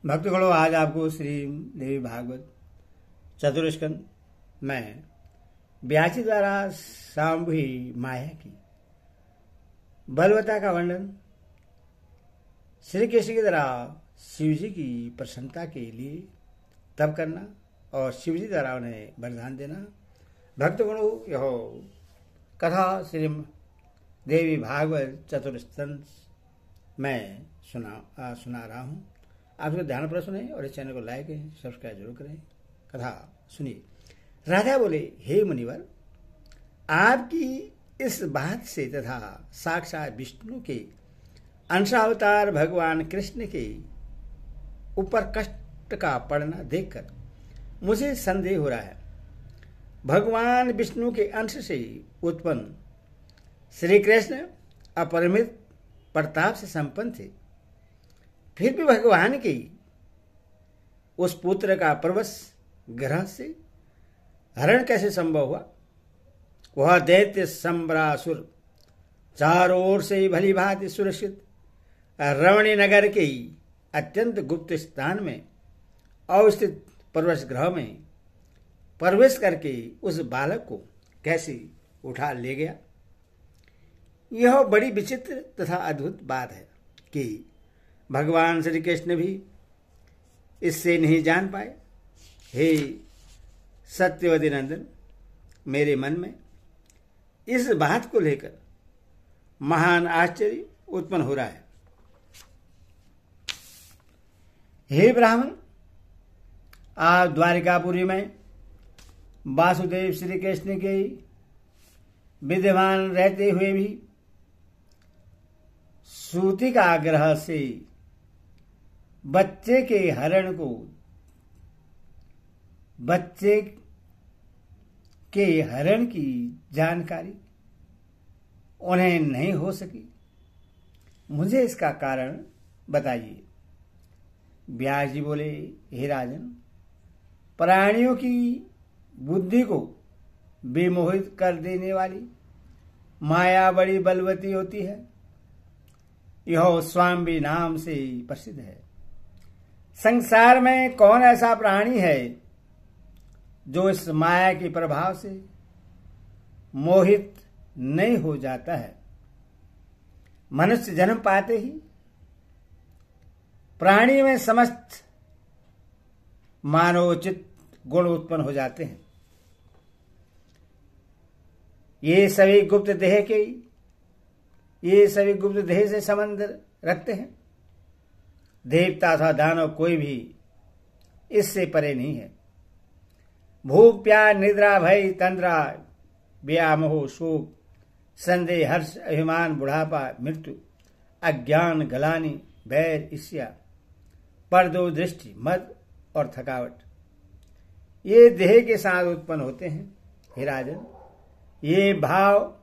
भक्तगणों, आज आपको श्री देवी भागवत चतुर्स्कंद में व्यासी द्वारा सांभी माया की बलवत्ता का वर्णन, श्री कृष्ण की द्वारा शिव जी की प्रसन्नता के लिए तप करना और शिव जी द्वारा उन्हें वरदान देना। भक्तगणों, यह कथा श्री देवी भागवत चतुर्स्कंद में सुना रहा हूँ। आप इसको ध्यान पर सुने और इस चैनल को लाइक सब्सक्राइब जरूर करें। कथा सुनिए। राजा बोले, हे मुनिवर, आपकी इस बात से तथा साक्षात विष्णु के अंशावतार भगवान कृष्ण के ऊपर कष्ट का पड़ना देखकर मुझे संदेह हो रहा है। भगवान विष्णु के अंश से उत्पन्न श्री कृष्ण अपरिमित प्रताप से संपन्न थे, फिर भी भगवान के उस पुत्र का परवश ग्रह से हरण कैसे संभव हुआ? वह दैत्य संबरासुर चारों ओर से भली भांति सुरक्षित रमणी नगर के अत्यंत गुप्त स्थान में अवस्थित परवश ग्रह में प्रवेश करके उस बालक को कैसे उठा ले गया? यह बड़ी विचित्र तथा अद्भुत बात है कि भगवान श्री कृष्ण भी इससे नहीं जान पाए। हे सत्यवती नंदन, मेरे मन में इस बात को लेकर महान आश्चर्य उत्पन्न हो रहा है। हे ब्राह्मण, आप द्वारिकापुरी में वासुदेव श्री कृष्ण के विद्यमान रहते हुए भी सूतिका ग्रह से बच्चे के हरण की जानकारी उन्हें नहीं हो सकी। मुझे इसका कारण बताइए। व्यास जी बोले, हे राजन, प्राणियों की बुद्धि को विमोहित कर देने वाली माया बड़ी बलवती होती है। यह स्वामी नाम से प्रसिद्ध है। संसार में कौन ऐसा प्राणी है जो इस माया के प्रभाव से मोहित नहीं हो जाता है? मनुष्य जन्म पाते ही प्राणी में समस्त मानवोचित गुण उत्पन्न हो जाते हैं। ये सभी गुप्त देह से संबंध रखते हैं। देवता अथवा दानव कोई भी इससे परे नहीं है। भूख, प्यास, निद्रा, भय, तंद्रा, व्यामोह, शोक, संदेह, हर्ष, अभिमान, बुढ़ापा, मृत्यु, अज्ञान, गलानी, बैर, ईर्ष्या, परदो, दृष्टि, मद और थकावट, ये देह के साथ उत्पन्न होते हैं। हे राजन, ये भाव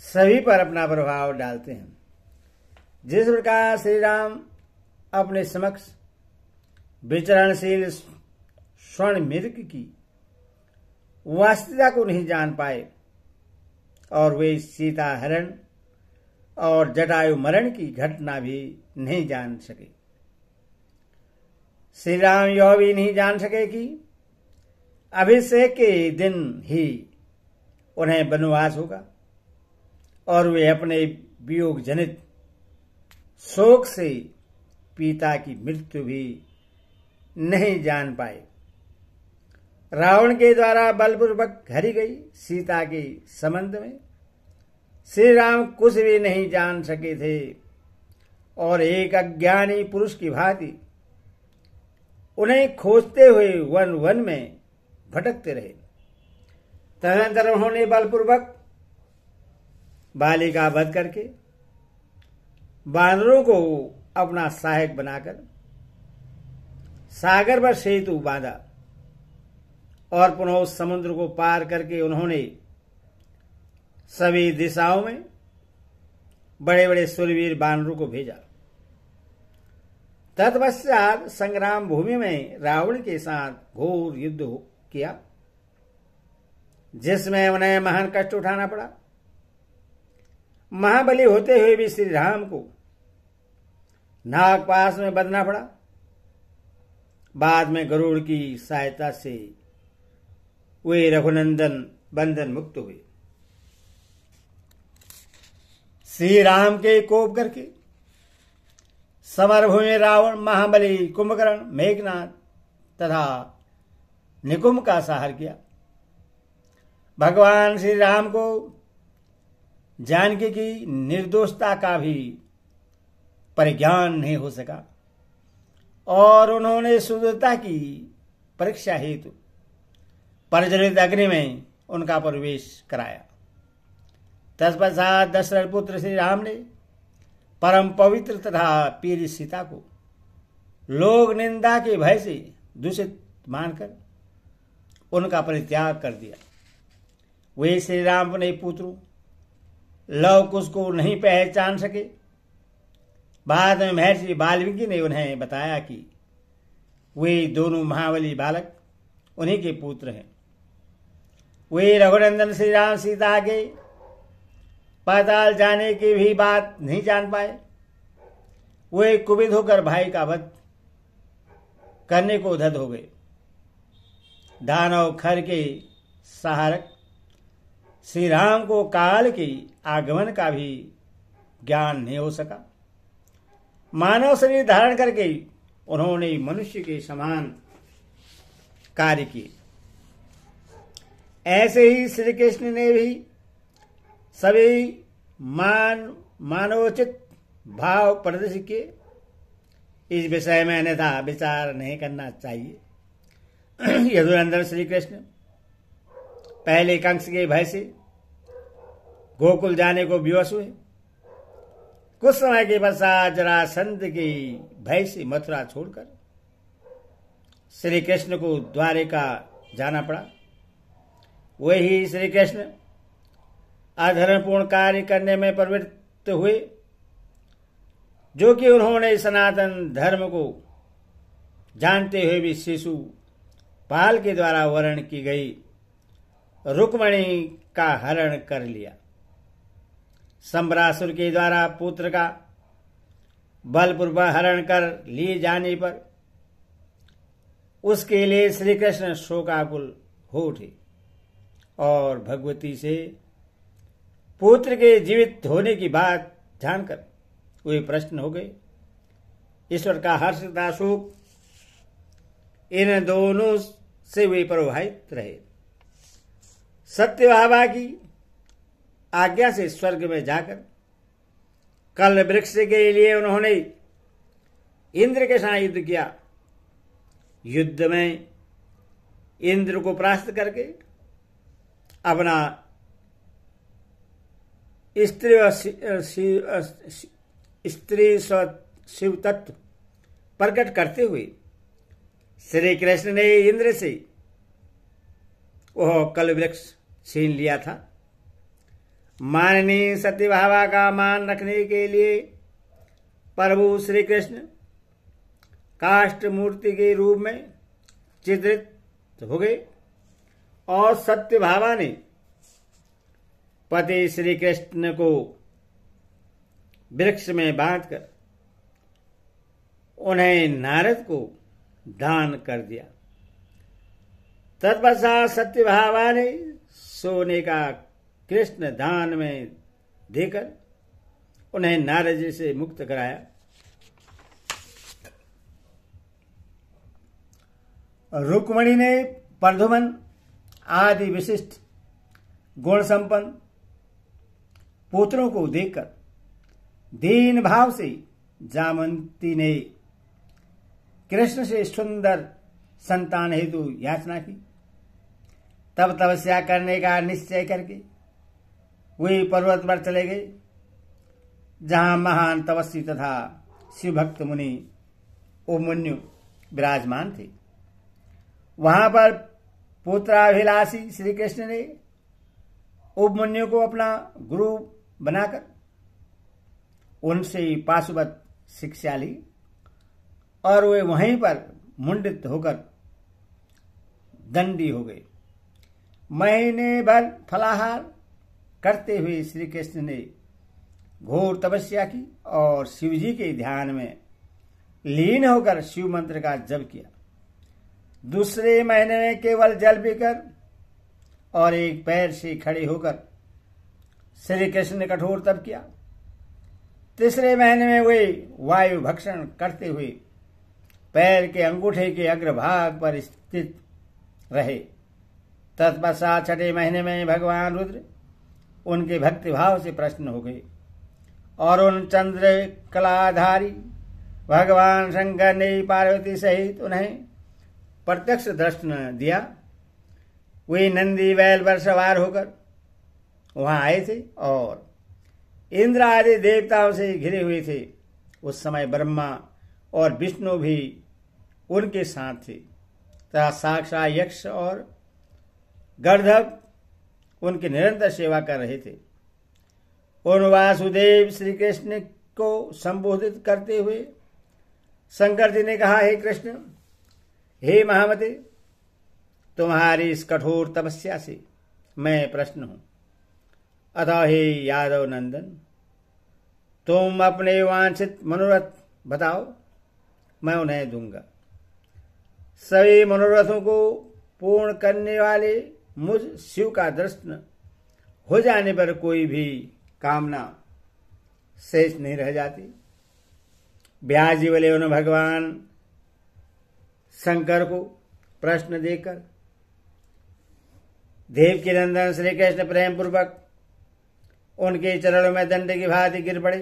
सभी पर अपना प्रभाव डालते हैं। जिस प्रकार श्री राम अपने समक्ष विचरणशील स्वर्ण मृग की वास्तविकता को नहीं जान पाए और वे सीता हरण और जटायु मरण की घटना भी नहीं जान सके, श्री राम यह भी नहीं जान सके कि अभिषेक के दिन ही उन्हें वनवास होगा और वे अपने वियोग जनित शोक से पिता की मृत्यु भी नहीं जान पाए। रावण के द्वारा बलपूर्वक हरी गई सीता के संबंध में श्री राम कुछ भी नहीं जान सके थे और एक अज्ञानी पुरुष की भांति उन्हें खोजते हुए वन वन में भटकते रहे। तदनंतर उन्होंने बलपूर्वक बाली का वध करके बानरों को अपना सहायक बनाकर सागर पर सेतु बांधा और पुनः उस समुद्र को पार करके उन्होंने सभी दिशाओं में बड़े बड़े शूरवीर बानरों को भेजा। तत्पश्चात संग्राम भूमि में रावण के साथ घोर युद्ध किया, जिसमें उन्हें महान कष्ट उठाना पड़ा। महाबली होते हुए भी श्री राम को नागपाश में बंधना पड़ा बाद में गरुड़ की सहायता से वे रघुनंदन बंधन मुक्त हुए। श्री राम के कोप करके समरभूमि रावण, महाबली, कुंभकर्ण, मेघनाथ तथा निकुंभ का संहार किया। भगवान श्री राम को जानकी की निर्दोषता का भी परिज्ञान नहीं हो सका और उन्होंने शुद्धता की परीक्षा हेतु प्रज्वलित अग्नि में उनका प्रवेश कराया। तत्पश्चात दशरथ पुत्र श्री राम ने परम पवित्र तथा प्रिय सीता को लोक निंदा के भय से दूषित मानकर उनका परित्याग कर दिया। वे श्री राम अपने पुत्रों लव कुश को नहीं पहचान सके। बाद में महर्षि वाल्मीकि ने उन्हें बताया कि वे दोनों महाबली बालक उन्हीं के पुत्र हैं। वे रघुनंदन श्री राम सीता के पाताल जाने की भी बात नहीं जान पाए। वे कुपित होकर भाई का वध करने को उद्धत हो गए। दानव खर के सहारक श्री राम को काल के आगमन का भी ज्ञान नहीं हो सका। मानव शरीर धारण करके उन्होंने मनुष्य के समान कार्य किए। ऐसे ही श्री कृष्ण ने भी सभी मानवोचित भाव प्रदर्शित किए। इस विषय में अन्यथा विचार नहीं करना चाहिए। यदुनंदन श्री कृष्ण पहले कंस के भय से गोकुल जाने को विवश हुए। कुछ समय के पश्चात जरासंध के भय से मथुरा छोड़कर श्री कृष्ण को द्वारिका जाना पड़ा। वही श्री कृष्ण अधर्मपूर्ण कार्य करने में प्रवृत्त हुए, जो कि उन्होंने सनातन धर्म को जानते हुए भी शिशु पाल के द्वारा वर्ण की गई रुक्मणी का हरण कर लिया। सम्रासुर के द्वारा पुत्र का बलपूर्वक हरण कर लिए जाने पर उसके लिए श्री कृष्ण शोकाकुल हो उठे और भगवती से पुत्र के जीवित होने की बात जानकर वे प्रश्न हो गए। ईश्वर का हर्ष तथा शोक इन दोनों से वे प्रभावित रहे। सत्यभामा की आज्ञा से स्वर्ग में जाकर कल वृक्ष के लिए उन्होंने इंद्र के साथ युद्ध किया। युद्ध में इंद्र को परास्त करके अपना स्त्री शिव तत्व प्रकट करते हुए श्री कृष्ण ने इंद्र से वह कल वृक्ष छीन लिया था। माननीय सत्यभामा का मान रखने के लिए प्रभु श्री कृष्ण काष्ठ मूर्ति के रूप में चित्रित हो गए और सत्यभामा ने पति श्री कृष्ण को वृक्ष में बांधकर उन्हें नारद को दान कर दिया। तत्पश्चात सत्यभामा ने सोने का कृष्ण दान में देकर उन्हें नारद जी से मुक्त कराया। रुक्मणी ने प्रद्युम्न आदि विशिष्ट गुण संपन्न पुत्रों को देखकर दीन भाव से जामंती ने कृष्ण से सुंदर संतान हेतु याचना की। तब तपस्या करने का निश्चय करके वे पर्वत पर चले गए, जहां महान तपस्वी तथा शिवभक्त मुनि उपमन्यु विराजमान थे। वहां पर पुत्राभिलाषी श्री कृष्ण ने उपमन्यु को अपना गुरु बनाकर उनसे पाशुपत शिक्षा ली और वे वहीं पर मुंडित होकर दंडी हो गए। महीने भर फलाहार करते हुए श्री कृष्ण ने घोर तपस्या की और शिवजी के ध्यान में लीन होकर शिव मंत्र का जप किया। दूसरे महीने में केवल जल पीकर और एक पैर से खड़े होकर श्री कृष्ण ने कठोर तप किया। तीसरे महीने में वे वायु भक्षण करते हुए पैर के अंगूठे के अग्रभाग पर स्थित रहे। तत्पश्चात छठे महीने में भगवान रुद्र उनके भक्तिभाव से प्रसन्न हो गए और उन चंद्र कलाधारी भगवान शंकर ने पार्वती सहित उन्हें प्रत्यक्ष दर्शन दिया। वे नंदी बैल पर सवार होकर वहां आए थे और इंद्र आदि देवताओं से घिरे हुए थे। उस समय ब्रह्मा और विष्णु भी उनके साथ थे तथा साक्षात यक्ष और गर्दभ उनकी निरंतर सेवा कर रहे थे। उन वासुदेव श्री कृष्ण को संबोधित करते हुए शंकर जी ने कहा, हे कृष्ण, हे महामते, तुम्हारी इस कठोर तपस्या से मैं प्रसन्न हूं। अतः हे यादव नंदन, तुम अपने वांछित मनोरथ बताओ, मैं उन्हें दूंगा। सभी मनोरथों को पूर्ण करने वाले मुझ शिव का दर्शन हो जाने पर कोई भी कामना शेष नहीं रह जाती। व्यास जी बोले, उन्होंने भगवान शंकर को प्रश्न देकर देवकी नंदन श्री कृष्ण प्रेम पूर्वक उनके चरणों में दंड की भांति गिर पड़े।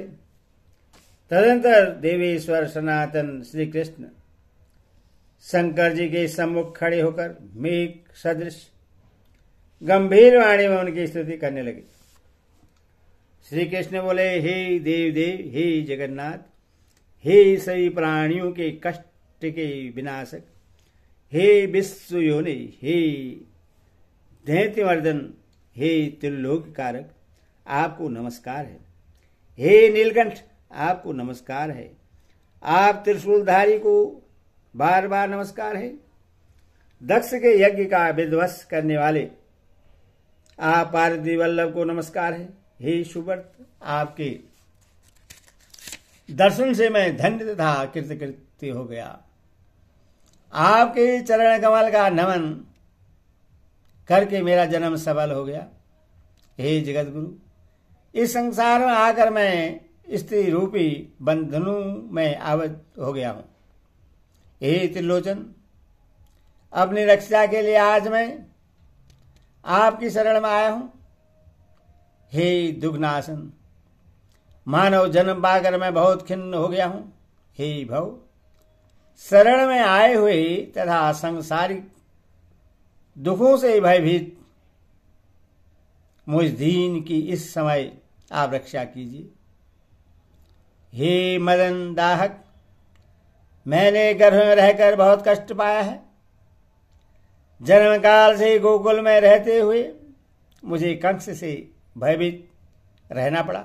तदंतर देवेश्वर सनातन श्री कृष्ण शंकर जी के सम्मुख खड़े होकर मेघ सदृश गंभीर वाणी में उनकी स्तुति करने लगे। श्री कृष्ण बोले, हे देव देव, हे जगन्नाथ, हे सभी प्राणियों के कष्ट के विनाशक, हे विश्व योनि, हे दैत्यवर्धन, हे त्रिलोक कारक, आपको नमस्कार है। हे नीलकंठ, आपको नमस्कार है। आप त्रिशूलधारी को बार बार नमस्कार है। दक्ष के यज्ञ का विध्वंस करने वाले आप पार्वती वल्लभ को नमस्कार है। हे सुव्रत, आपके दर्शन से मैं धन्य तथा कृतकृत्य हो गया। आपके चरण कमल का नमन करके मेरा जन्म सफल हो गया। हे जगत गुरु, इस संसार में आकर मैं स्त्री रूपी बंधनों में आबद्ध हो गया हूं। हे त्रिलोचन, अपनी रक्षा के लिए आज मैं आपकी शरण में आया हूं। हे दुग्नासन, मानव जन्म पाकर मैं बहुत खिन्न हो गया हूं। हे भव, शरण में आए हुए तथा सांसारिक दुखों से भयभीत मुझ दीन की इस समय आप रक्षा कीजिए। हे मदन दाहक, मैंने गर्भ में रहकर बहुत कष्ट पाया है। जन्म काल से गोकुल में रहते हुए मुझे कंस से भयभीत रहना पड़ा।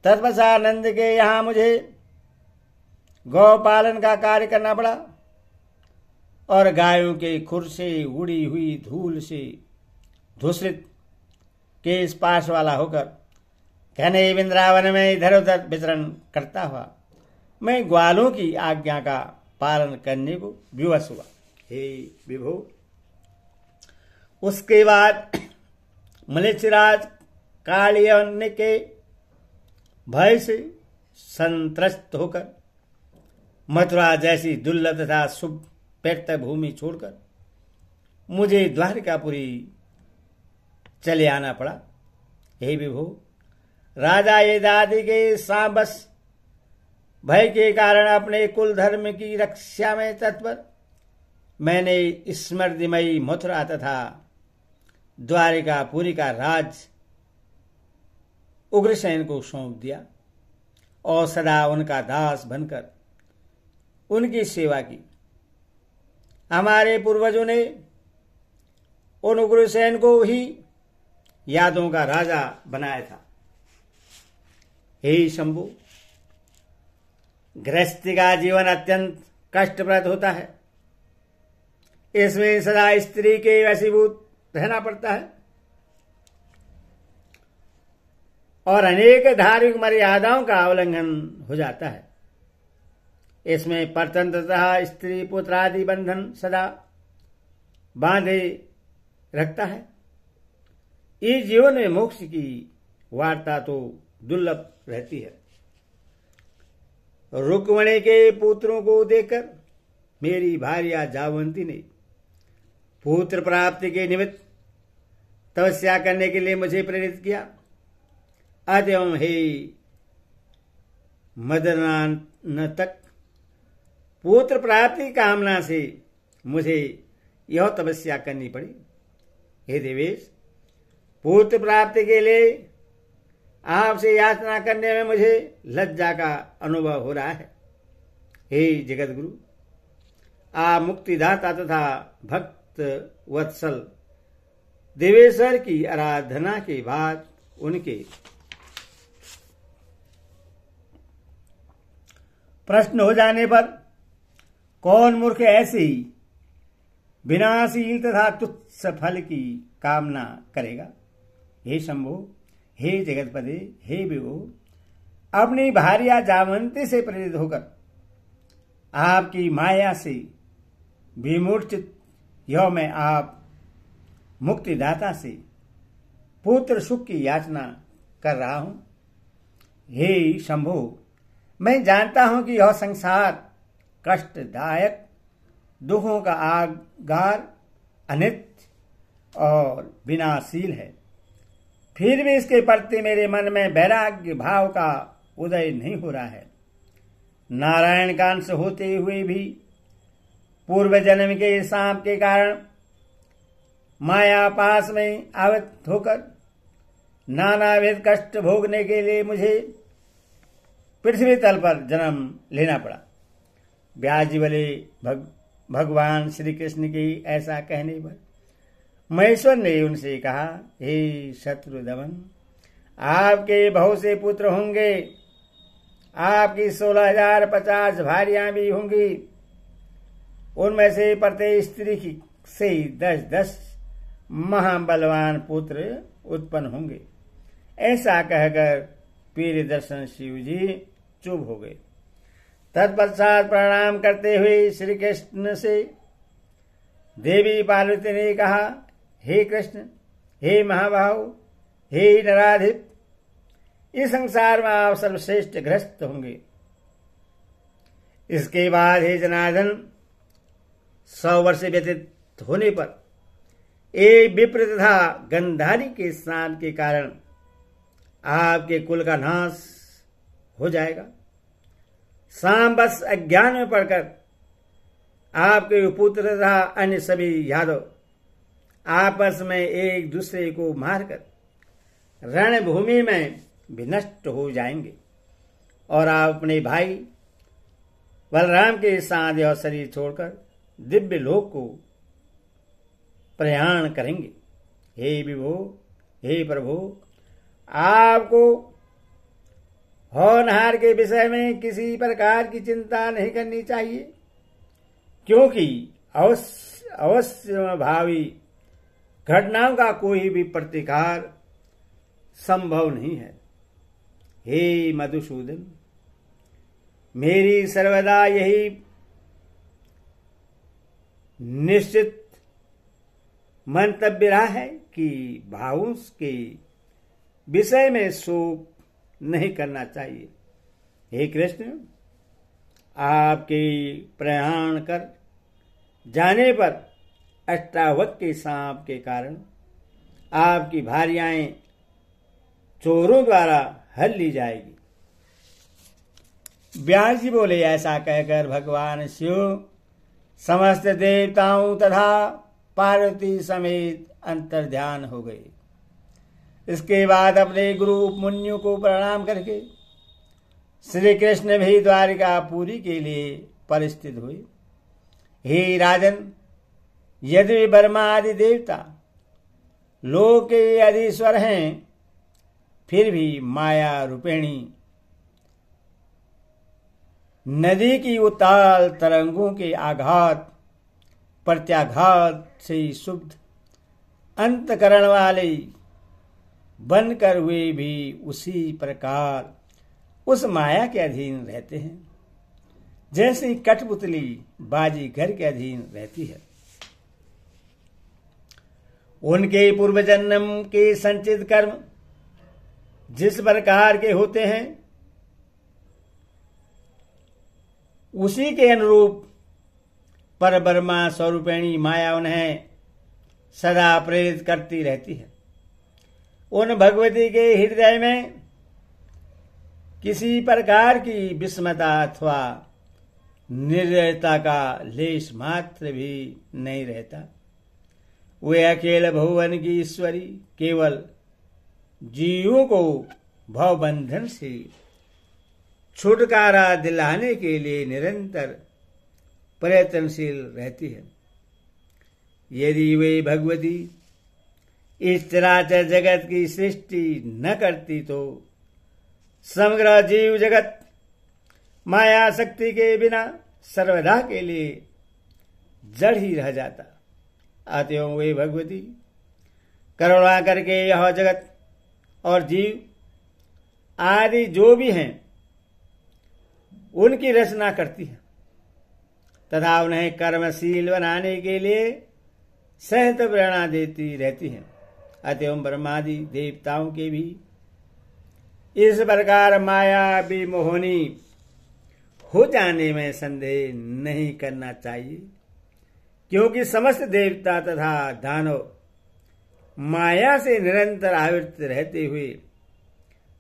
तत्पश्चात नंद के यहां मुझे गौपालन का कार्य करना पड़ा और गायों के खुर से उड़ी हुई धूल से धूसरित केश पाश वाला होकर घने वृंदावन में इधर उधर विचरण करता हुआ मैं ग्वालों की आज्ञा का पालन करने को विवश हुआ। हे विभो, उसके बाद मलेच्छराज कालियन के भय से संत्रस्त होकर मथुरा जैसी दुर्लभ तथा शुभ पेट भूमि छोड़कर मुझे द्वारिकापुरी चले आना पड़ा। हे विभो, राजा यदादि के सांबस भय के कारण अपने कुल धर्म की रक्षा में तत्पर मैंने स्मृतिमयी मथुरा तथा द्वारिकापुरी का राज उग्रसेन को सौंप दिया और सदा उनका दास बनकर उनकी सेवा की। हमारे पूर्वजों ने उन उग्रसेन को ही यादों का राजा बनाया था। हे शंभु, गृहस्थी का जीवन अत्यंत कष्टप्रद होता है। इसमें सदा स्त्री के वशीभूत रहना पड़ता है और अनेक धार्मिक मर्यादाओं का उल्लंघन हो जाता है। इसमें परतंत्रता, स्त्री पुत्र आदि बंधन सदा बांधे रखता है। इस जीवन में मोक्ष की वार्ता तो दुर्लभ रहती है। रुक्मिणी के पुत्रों को देखकर मेरी भार्या जावंती ने पुत्र प्राप्ति के निमित्त तपस्या करने के लिए मुझे प्रेरित किया। अतएव हे मदनान्तक, पुत्र प्राप्ति कामना से मुझे यह तपस्या करनी पड़ी। हे देवेश, पुत्र प्राप्ति के लिए आपसे याचना करने में मुझे लज्जा का अनुभव हो रहा है। हे जगत गुरु, आप मुक्तिदाता तथा भक्त वत्सल देवेश्वर की आराधना के बाद उनके प्रश्न हो जाने पर कौन मूर्ख ऐसी विनाशील तथा तुच्छ फल की कामना करेगा। हे शंभो, हे जगतपते, हे विभो, अपनी भार्या जावंती से प्रेरित होकर आपकी माया से विमूर्छित यह मैं आप मुक्तिदाता से पुत्र सुख की याचना कर रहा हूं। हे शंभो, मैं जानता हूं कि यह संसार कष्टदायक, दुखों का आगार, अनित्य और विनाशील है। फिर भी इसके प्रति मेरे मन में वैराग्य भाव का उदय नहीं हो रहा है। नारायण का अंश होते हुए भी पूर्व जन्म के सांप के कारण माया पास में आवृत होकर नानाविध कष्ट भोगने के लिए मुझे पृथ्वी तल पर जन्म लेना पड़ा। व्यास जी बोले, भगवान श्री कृष्ण के ऐसा कहने पर महेश्वर ने उनसे कहा, हे शत्रुदमन, आपके बहुत से पुत्र होंगे, आपकी 16,050 भार्यां भी होंगी। उनमें से प्रत्येक स्त्री की से 10-10 महाबलवान पुत्र उत्पन्न होंगे। ऐसा कहकर प्रिय दर्शन शिव जी चुप हो गए। तत्पश्चात प्रणाम करते हुए श्री कृष्ण से देवी पार्वती ने कहा, हे कृष्ण, हे महाबाहु, हे नराधिप, इस संसार में आप सर्वश्रेष्ठ ग्रस्त होंगे। इसके बाद हे जनार्दन, 100 वर्ष व्यतीत होने पर एक विप्र तथा गंधारी के स्नान के कारण आपके कुल का नाश हो जाएगा। शाम बस अज्ञान में पड़कर आपके पुत्र तथा अन्य सभी यादव आपस में एक दूसरे को मारकर रणभूमि में विनष्ट हो जाएंगे और आप अपने भाई बलराम के साथ यह शरीर छोड़कर दिव्य लोक को प्रयाण करेंगे। हे विभो, हे प्रभु, आपको होनहार के विषय में किसी प्रकार की चिंता नहीं करनी चाहिए, क्योंकि अवश्य भावी घटनाओं का कोई भी प्रतिकार संभव नहीं है। हे मधुसूदन, मेरी सर्वदा यही निश्चित मंतव्य रहा है कि भावों के विषय में शोक नहीं करना चाहिए। हे कृष्ण, आपके प्रयाण कर जाने पर अष्टावक्र के सांप के कारण आपकी भार्याएं चोरों द्वारा हल ली जाएगी। व्यास जी बोले, ऐसा कहकर भगवान शिव समस्त देवताओं तथा पार्वती समेत अंतर्ध्यान हो गए। इसके बाद अपने गुरु उपमन्यु को प्रणाम करके श्री कृष्ण भी द्वारिकापुरी के लिए परिस्थित हुए। हे राजन, यदि ब्रह्मा आदि देवता लोक के अधीश्वर हैं, फिर भी माया रूपिणी नदी की उताल तरंगों के आघात प्रत्याघात से शुद्ध अंतकरण वाले बनकर वे भी उसी प्रकार उस माया के अधीन रहते हैं। जैसी कठपुतली बाजी घर के अधीन रहती है। उनके पूर्व जन्म के संचित कर्म जिस प्रकार के होते हैं उसी के अनुरूप पर ब्रह्मा स्वरूपिणी माया उन्हें सदा प्रेरित करती रहती है। उन भगवती के हृदय में किसी प्रकार की विषमता अथवा निर्दयता का लेश मात्र भी नहीं रहता। वे अकेले भुवन की ईश्वरी केवल जीवों को भवबंधन से छुटकारा दिलाने के लिए निरंतर प्रयत्नशील रहती है। यदि वे भगवती इस चराचर जगत की सृष्टि न करती तो समग्र जीव जगत माया शक्ति के बिना सर्वदा के लिए जड़ ही रह जाता। अतएव वे भगवती करुणा करके यह जगत और जीव आदि जो भी हैं उनकी रचना करती है तथा उन्हें कर्मशील बनाने के लिए सहत प्रेरणा देती रहती है। अतएव ब्रह्मादि देवताओं के भी इस प्रकार माया विमोहिनी हो जाने में संदेह नहीं करना चाहिए, क्योंकि समस्त देवता तथा दानव माया से निरंतर आवृत रहते हुए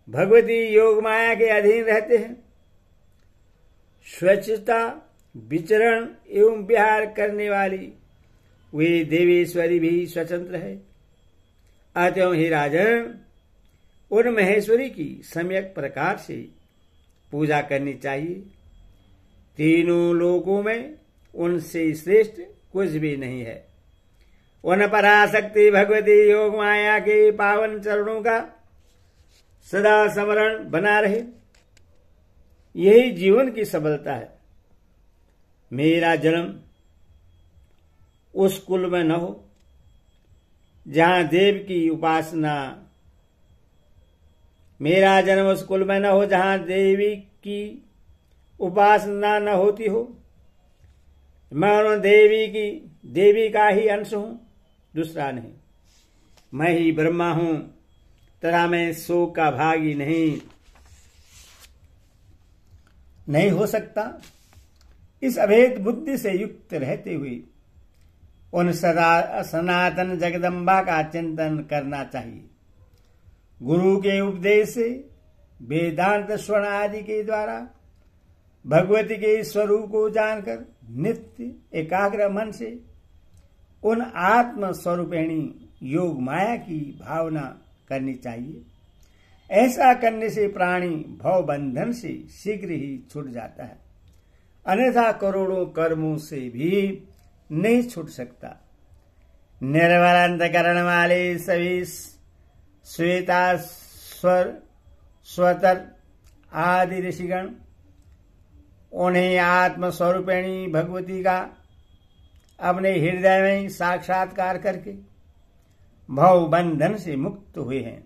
भगवती योग माया के अधीन रहते हैं। स्वच्छता विचरण एवं विहार करने वाली वे देवेश्वरी भी स्वतंत्र है। अतएव हे राजन, उन महेश्वरी की सम्यक प्रकार से पूजा करनी चाहिए। तीनों लोकों में उनसे श्रेष्ठ कुछ भी नहीं है। उन पराशक्ति भगवती योग माया के पावन चरणों का सदा स्मरण बना रहे, यही जीवन की सफलता है। मेरा जन्म उस कुल में न हो जहां देव की उपासना मेरा जन्म उस कुल में न हो जहां देवी की उपासना न होती हो। मैं उन देवी का ही अंश हूं, दूसरा नहीं। मैं ही ब्रह्मा हूं तथा मैं शोक का भागी नहीं हो सकता। इस अभेद बुद्धि से युक्त रहते हुए उन सदा सनातन जगदम्बा का चिंतन करना चाहिए। गुरु के उपदेश से वेदांत स्वर्ण आदि के द्वारा भगवती के स्वरूप को जानकर नित्य एकाग्र मन से उन आत्म स्वरूपिणी योग माया की भावना करनी चाहिए। ऐसा करने से प्राणी भव बंधन से शीघ्र ही छूट जाता है, अन्यथा करोड़ों कर्मों से भी नहीं छूट सकता। निर्मल अंतकरण वाले सभी श्वेता स्वतर आदि ऋषिगण उन्हें आत्मस्वरूपिणी भगवती का अपने हृदय में साक्षात्कार करके भव बंधन से मुक्त हुए हैं।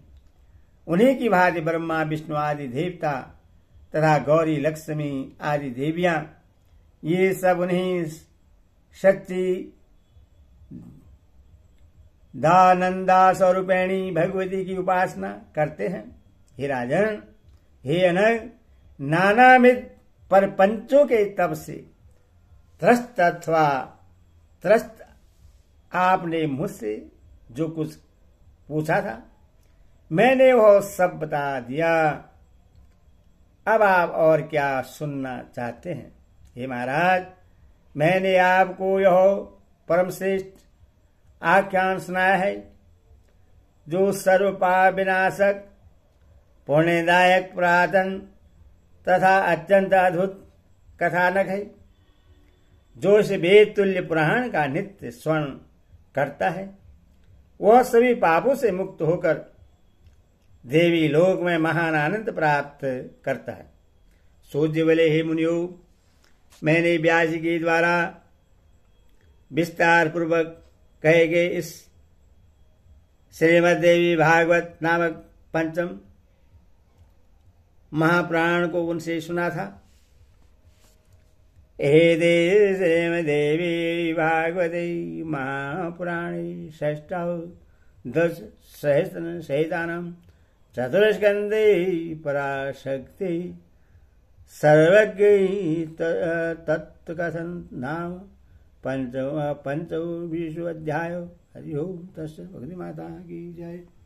उन्हीं की भांति ब्रह्मा विष्णु आदि देवता तथा गौरी लक्ष्मी आदि देवियां ये सब उन्हीं शक्ति दानंदा स्वरूपिणी भगवती की उपासना करते हैं। हे राजन, हे अनग, नानाविध परपंचों के तप से त्रस्त अथवा त्रस्त आपने मुझसे जो कुछ पूछा था मैंने वह सब बता दिया। अब आप और क्या सुनना चाहते हैं? हे महाराज, मैंने आपको यह परमश्रेष्ठ आख्यान सुनाया है जो सर्वपाप विनाशक पुण्यदायक पुरातन तथा अत्यंत अद्भुत कथानक है, जो इस वेद तुल्य पुराण का नित्य स्वर्ण करता है। वह सभी पापों से मुक्त होकर देवी लोक में महान आनंद प्राप्त करता है। सूर्य बले हे मुनियो, मैंने व्यास जी के द्वारा विस्तार पूर्वक कहे गए इस श्रीमद् देवी भागवत नामक पंचम महापुराण को उनसे सुना था। एते श्रीमद्देवी भागवते महापुराणे षष्ठाव दश सहस्रशैतानां चतुर्स्कन्धे पराशक्ति सर्वज्ञ तत्त्वकथन नाम पंचविंशोऽध्यायो। हरि ओम तस्य। भक्ति माता की जय।